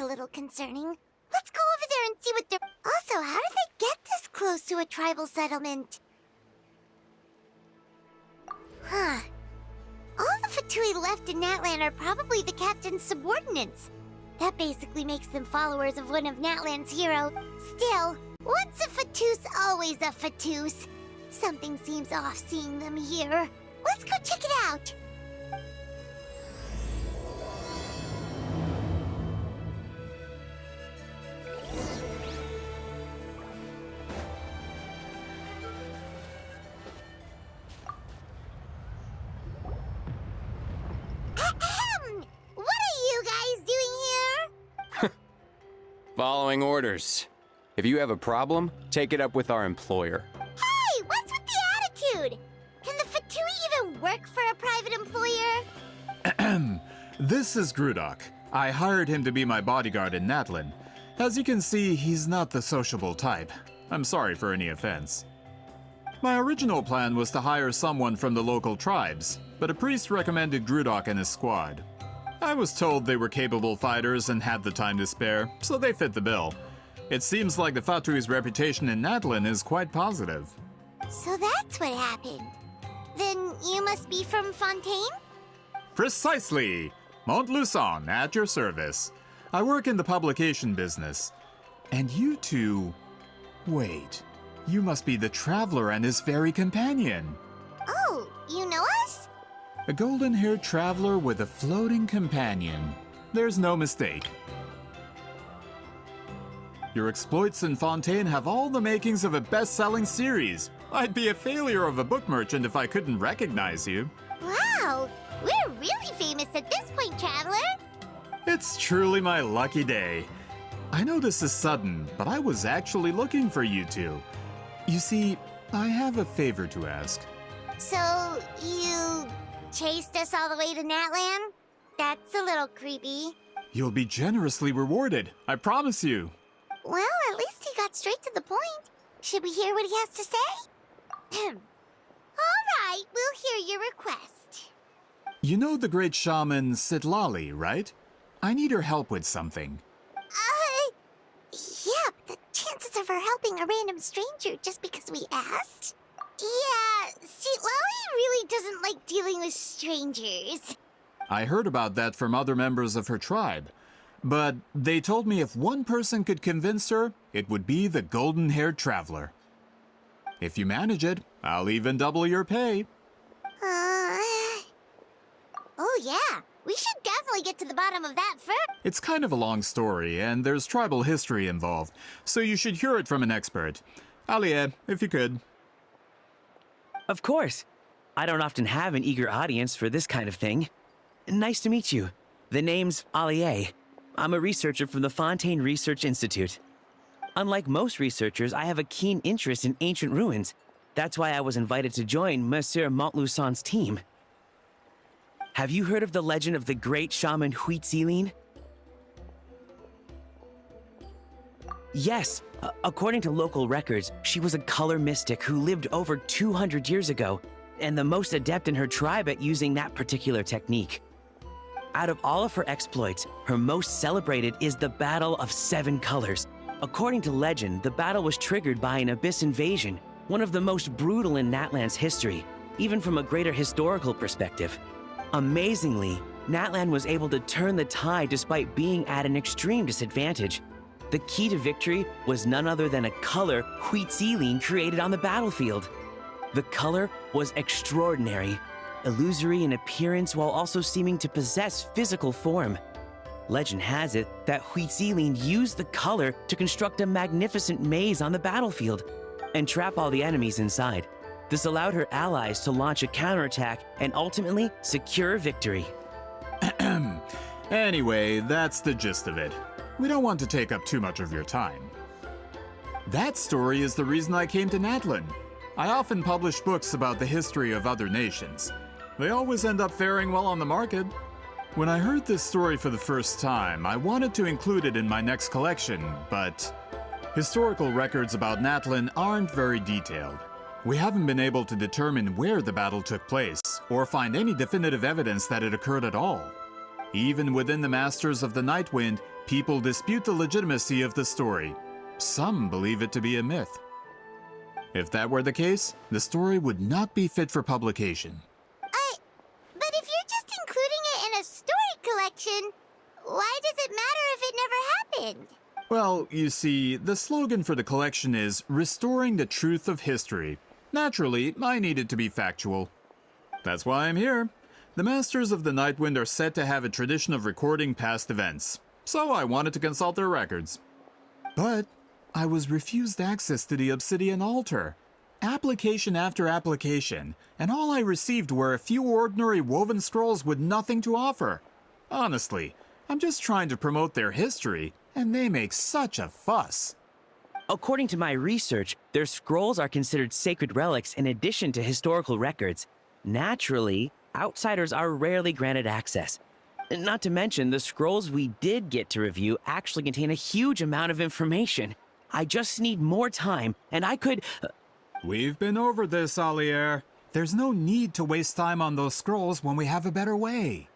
little concerning. Let's go over there and see what they're... Also, how did they get this close to a tribal settlement? Huh. All the Fatui left in Natlan are probably the captain's subordinates. That basically makes them followers of one of Natlan's heroes. Still, once a Fatus, always a Fatus. Something seems off seeing them here. Let's go check it out. What are you guys doing here? Following orders. If you have a problem, take it up with our employer. Hey, what's with the attitude? Can the Fatui even work for a private employer? This is Grudok. I hired him to be my bodyguard in Natlan. As you can see, he's not the sociable type. I'm sorry for any offense. My original plan was to hire someone from the local tribes, but a priest recommended Grudok and his squad. I was told they were capable fighters and had the time to spare, so they fit the bill. It seems like the Fatui's reputation in Natlan is quite positive. So that's what happened. Then you must be from Fontaine? Precisely! Montluçon, at your service. I work in the publication business. And you two... Wait, you must be the traveler and his fairy companion. Oh, you know us? A golden-haired traveler with a floating companion. There's no mistake. Your exploits in Fontaine have all the makings of a best-selling series. I'd be a failure of a book merchant if I couldn't recognize you. Wow, we're really famous at this point, Traveler. It's truly my lucky day. I know this is sudden, but I was actually looking for you two. You see, I have a favor to ask. So, you chased us all the way to Natlan? That's a little creepy. You'll be generously rewarded, I promise you. Well, at least he got straight to the point. Should we hear what he has to say? All right, we'll hear your request. You know the great shaman Citlali, right? I need her help with something. Yeah, but the chances of her helping a random stranger just because we asked? Yeah, Citlali really doesn't like dealing with strangers. I heard about that from other members of her tribe. But they told me if one person could convince her, it would be the golden-haired traveler. If you manage it, I'll even double your pay. Oh yeah, we should definitely get to the bottom of that first. It's kind of a long story, and there's tribal history involved, so you should hear it from an expert. Alie, if you could. Of course. I don't often have an eager audience for this kind of thing. Nice to meet you. The name's Alie. I'm a researcher from the Fontaine Research Institute. Unlike most researchers, I have a keen interest in ancient ruins. That's why I was invited to join Monsieur Montluçon's team. Have you heard of the legend of the great shaman Huitzilin? Yes, according to local records, she was a color mystic who lived over 200 years ago, and the most adept in her tribe at using that particular technique. Out of all of her exploits, her most celebrated is the Battle of Seven Colors. According to legend, the battle was triggered by an abyss invasion, one of the most brutal in Natlan's history, even from a greater historical perspective. Amazingly, Natlan was able to turn the tide despite being at an extreme disadvantage. The key to victory was none other than a color Huitzilin created on the battlefield. The color was extraordinary, illusory in appearance while also seeming to possess physical form. Legend has it that Huitzilin used the color to construct a magnificent maze on the battlefield and trap all the enemies inside. This allowed her allies to launch a counterattack and ultimately secure victory. Anyway, that's the gist of it. We don't want to take up too much of your time. That story is the reason I came to Natlan. I often publish books about the history of other nations. They always end up faring well on the market. When I heard this story for the first time, I wanted to include it in my next collection, but historical records about Natlan aren't very detailed. We haven't been able to determine where the battle took place, or find any definitive evidence that it occurred at all. Even within the Masters of the Night Wind, people dispute the legitimacy of the story. Some believe it to be a myth. If that were the case, the story would not be fit for publication. But if you're just including it in a story collection, why does it matter if it never happened? Well, you see, the slogan for the collection is Restoring the Truth of History. Naturally, I needed to be factual. That's why I'm here. The Masters of the Night Wind are said to have a tradition of recording past events, so I wanted to consult their records. But I was refused access to the Obsidian Altar. Application after application, and all I received were a few ordinary woven scrolls with nothing to offer. Honestly, I'm just trying to promote their history, and they make such a fuss. According to my research, their scrolls are considered sacred relics in addition to historical records. Naturally, outsiders are rarely granted access. Not to mention, the scrolls we did get to review actually contain a huge amount of information. I just need more time, and I could... We've been over this, Alier. There's no need to waste time on those scrolls when we have a better way.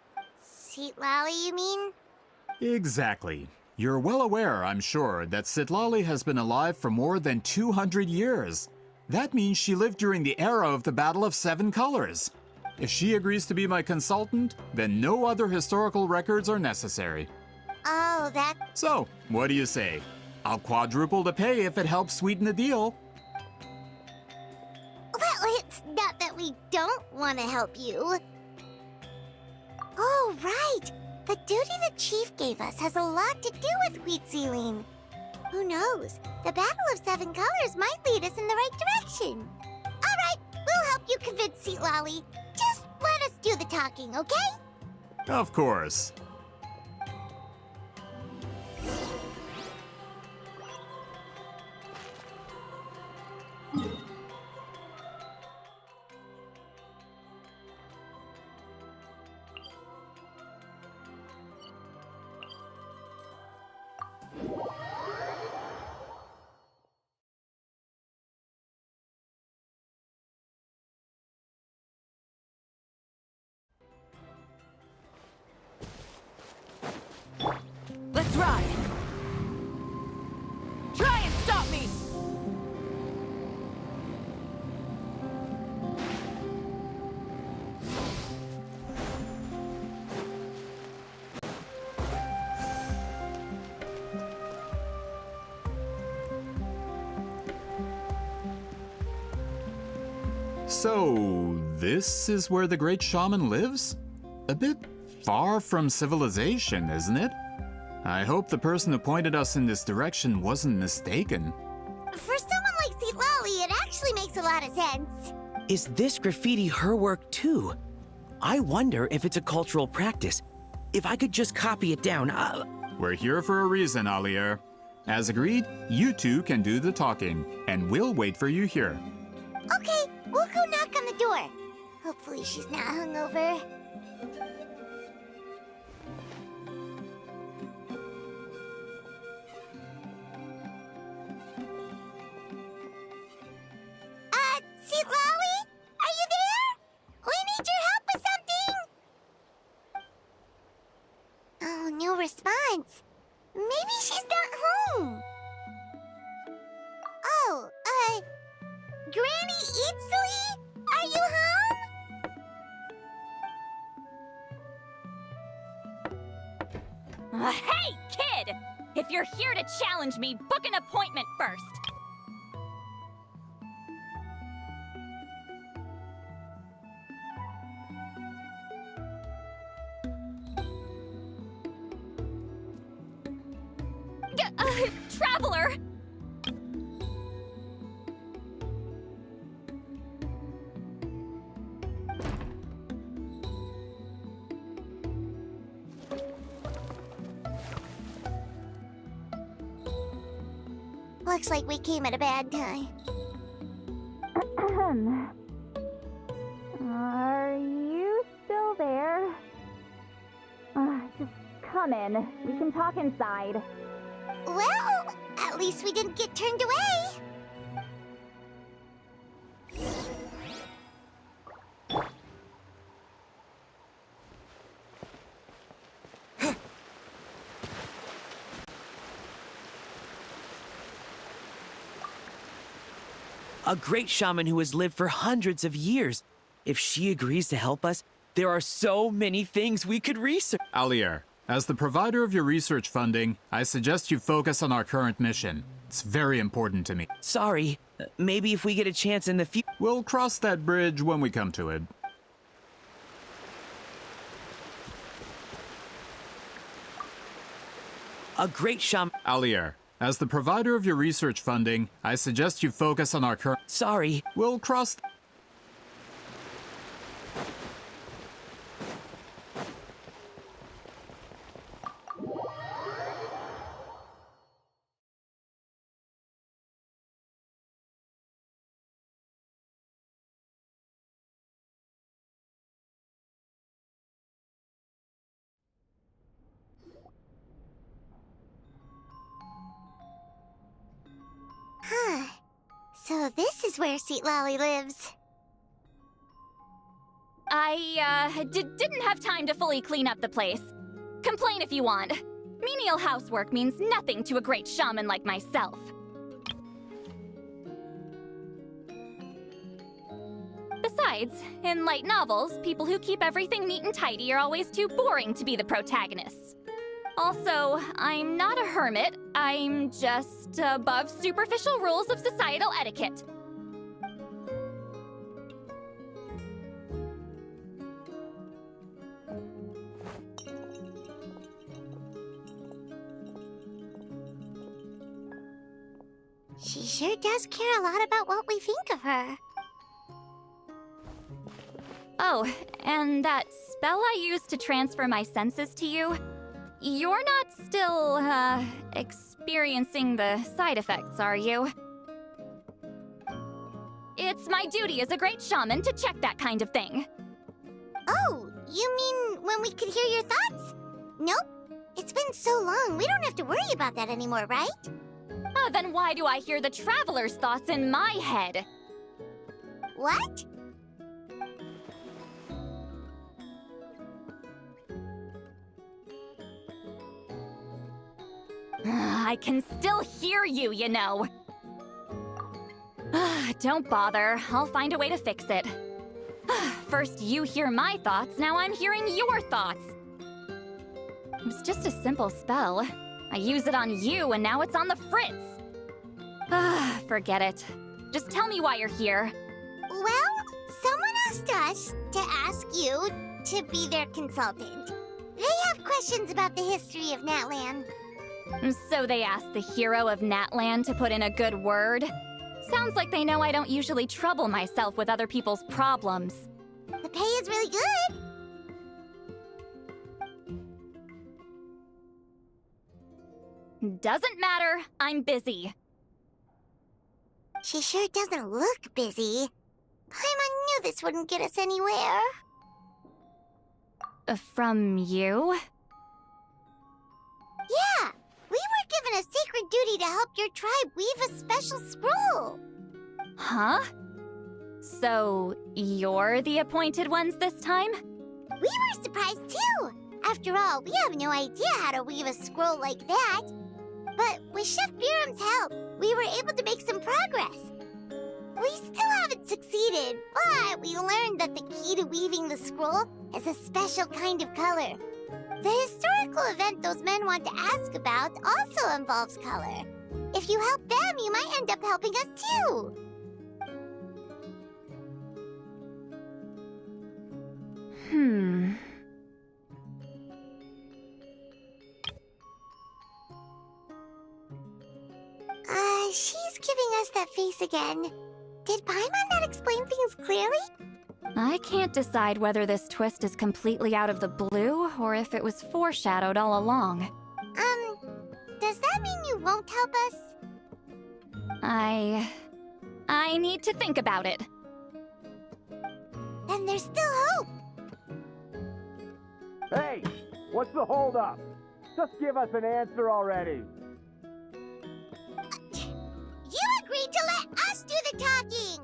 Citlali, you mean? Exactly. You're well aware, I'm sure, that Citlali has been alive for more than 200 years. That means she lived during the era of the Battle of Seven Colors. If she agrees to be my consultant, then no other historical records are necessary. Oh, that... So, what do you say? I'll quadruple the pay if it helps sweeten the deal. Well, it's not that we don't want to help you. Oh, right. The duty the chief gave us has a lot to do with wheat sealing. Who knows? The Battle of Seven Colors might lead us in the right direction. All right, we'll help you convince Citlali. Just let us do the talking, okay? Of course. Let's ride! Try and stop me! So, this is where the great shaman lives? A bit far from civilization, isn't it? I hope the person who pointed us in this direction wasn't mistaken. For someone like Citlali, it actually makes a lot of sense. Is this graffiti her work too? I wonder if it's a cultural practice. If I could just copy it down, We're here for a reason, Alier. As agreed, you two can do the talking, and we'll wait for you here. Okay, we'll go knock on the door. Hopefully she's not hungover. Citlali? Are you there? We need your help with something! Oh, no response. Maybe she's not home. Oh, Granny Eatsley? Are you home? Hey, kid! If you're here to challenge me, book an appointment first! Traveler! Looks like we came at a bad time. Are you still there? Just come in. We can talk inside. Well, at least we didn't get turned away. A great shaman who has lived for hundreds of years. If she agrees to help us, there are so many things we could research. Alier, as the provider of your research funding, I suggest you focus on our current mission. It's very important to me. Sorry, maybe if we get a chance in the future. We'll cross that bridge when we come to it. A great shaman. Alier, as the provider of your research funding, I suggest you focus on our current. Sorry. We'll cross. Huh. So this is where Citlali lives. I didn't have time to fully clean up the place. Complain if you want. Menial housework means nothing to a great shaman like myself. Besides, in light novels, people who keep everything neat and tidy are always too boring to be the protagonists. Also, I'm not a hermit. I'm just above superficial rules of societal etiquette. She sure does care a lot about what we think of her. Oh, and that spell I used to transfer my senses to you, you're not still, experiencing the side effects, are you? It's my duty as a great shaman to check that kind of thing. Oh, you mean when we could hear your thoughts? Nope. It's been so long, we don't have to worry about that anymore, right? Then why do I hear the traveler's thoughts in my head? What? I can still hear you, you know. Don't bother. I'll find a way to fix it. First you hear my thoughts, now I'm hearing your thoughts. It was just a simple spell. I use it on you, and now it's on the Fritz. Forget it. Just tell me why you're here. Well, someone asked us to ask you to be their consultant. They have questions about the history of Natlan. So they asked the hero of Natlan to put in a good word? Sounds like they know I don't usually trouble myself with other people's problems. The pay is really good. Doesn't matter. I'm busy. She sure doesn't look busy. Paimon knew this wouldn't get us anywhere. From you? Yeah, we were given a sacred duty to help your tribe weave a special scroll. Huh? So, you're the appointed ones this time? We were surprised too. After all, we have no idea how to weave a scroll like that. But with Chef Biram's help, we were able to make some progress. We still haven't succeeded, but we learned that the key to weaving the scroll is a special kind of color. The historical event those men want to ask about also involves color. If you help them, you might end up helping us too. She's giving us that face again. Did Paimon not explain things clearly? I can't decide whether this twist is completely out of the blue or if it was foreshadowed all along. Does that mean you won't help us? I need to think about it. Then there's still hope. Hey, what's the holdup? Just give us an answer already. You agreed to let us do the talking!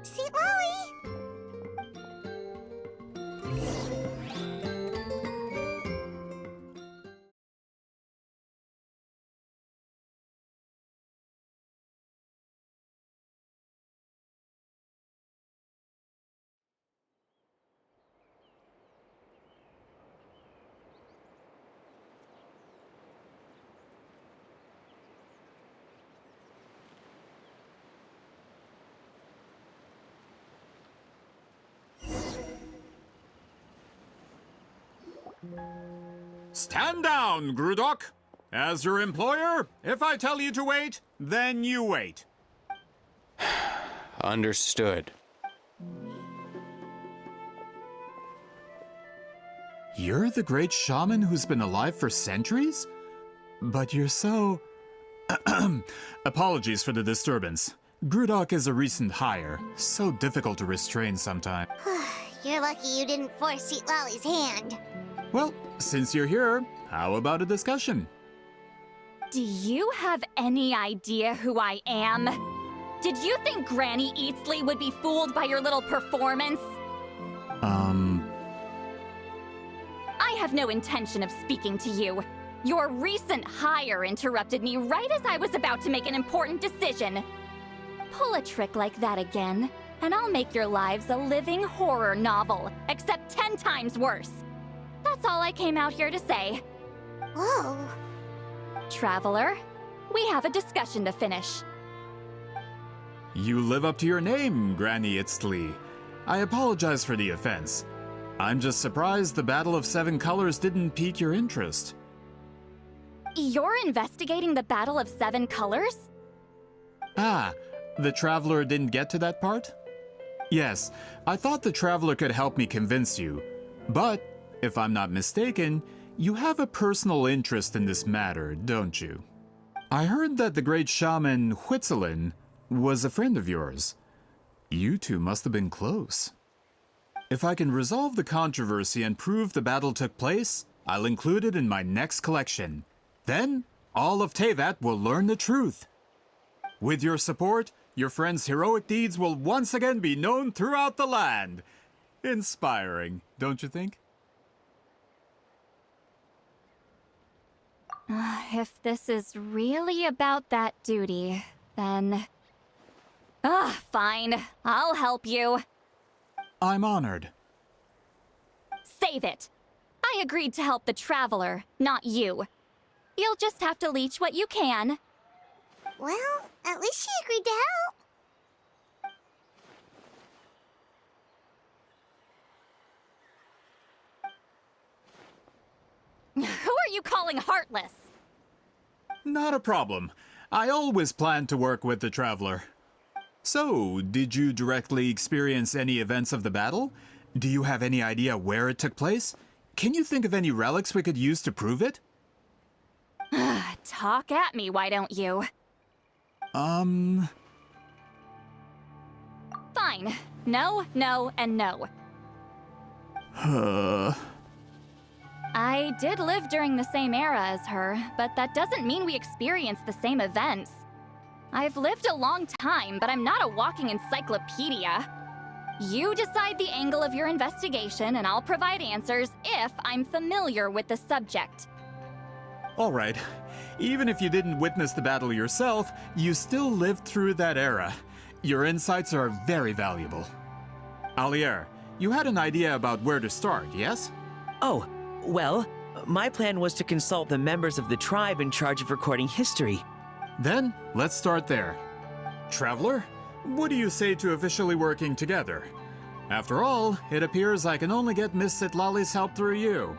Citlali! Stand down, Grudok. As your employer, if I tell you to wait, then you wait. Understood. You're the great shaman who's been alive for centuries? But you're so... Apologies for the disturbance. Grudok is a recent hire, so difficult to restrain sometimes. You're lucky you didn't force Citlali's hand. Well, since you're here, how about a discussion? Do you have any idea who I am? Did you think Granny Eatsley would be fooled by your little performance? I have no intention of speaking to you. Your recent hire interrupted me right as I was about to make an important decision. Pull a trick like that again, and I'll make your lives a living horror novel, except 10 times worse. That's all I came out here to say. Whoa. Traveler, we have a discussion to finish. You live up to your name, Granny Itztli. I apologize for the offense. I'm just surprised the Battle of Seven Colors didn't pique your interest. You're investigating the Battle of Seven Colors? Ah, the Traveler didn't get to that part? Yes, I thought the Traveler could help me convince you. But, if I'm not mistaken, you have a personal interest in this matter, don't you? I heard that the great shaman Huitzilin was a friend of yours. You two must have been close. If I can resolve the controversy and prove the battle took place, I'll include it in my next collection. Then, all of Teyvat will learn the truth. With your support, your friend's heroic deeds will once again be known throughout the land. Inspiring, don't you think? If this is really about that duty, then... fine. I'll help you. I'm honored. Save it. I agreed to help the Traveler, not you. You'll just have to leech what you can. Well, at least she agreed to help. Who are you calling heartless? Not a problem. I always plan to work with the Traveler. So, did you directly experience any events of the battle? Do you have any idea where it took place? Can you think of any relics we could use to prove it? Talk at me, why don't you? Fine. No, no, and no. I did live during the same era as her, but that doesn't mean we experienced the same events. I've lived a long time, but I'm not a walking encyclopedia. You decide the angle of your investigation, and I'll provide answers if I'm familiar with the subject. All right. Even if you didn't witness the battle yourself, you still lived through that era. Your insights are very valuable. Alier, you had an idea about where to start, yes? Oh, well, my plan was to consult the members of the tribe in charge of recording history. Then, let's start there. Traveler, what do you say to officially working together? After all, it appears I can only get Miss Citlali's help through you.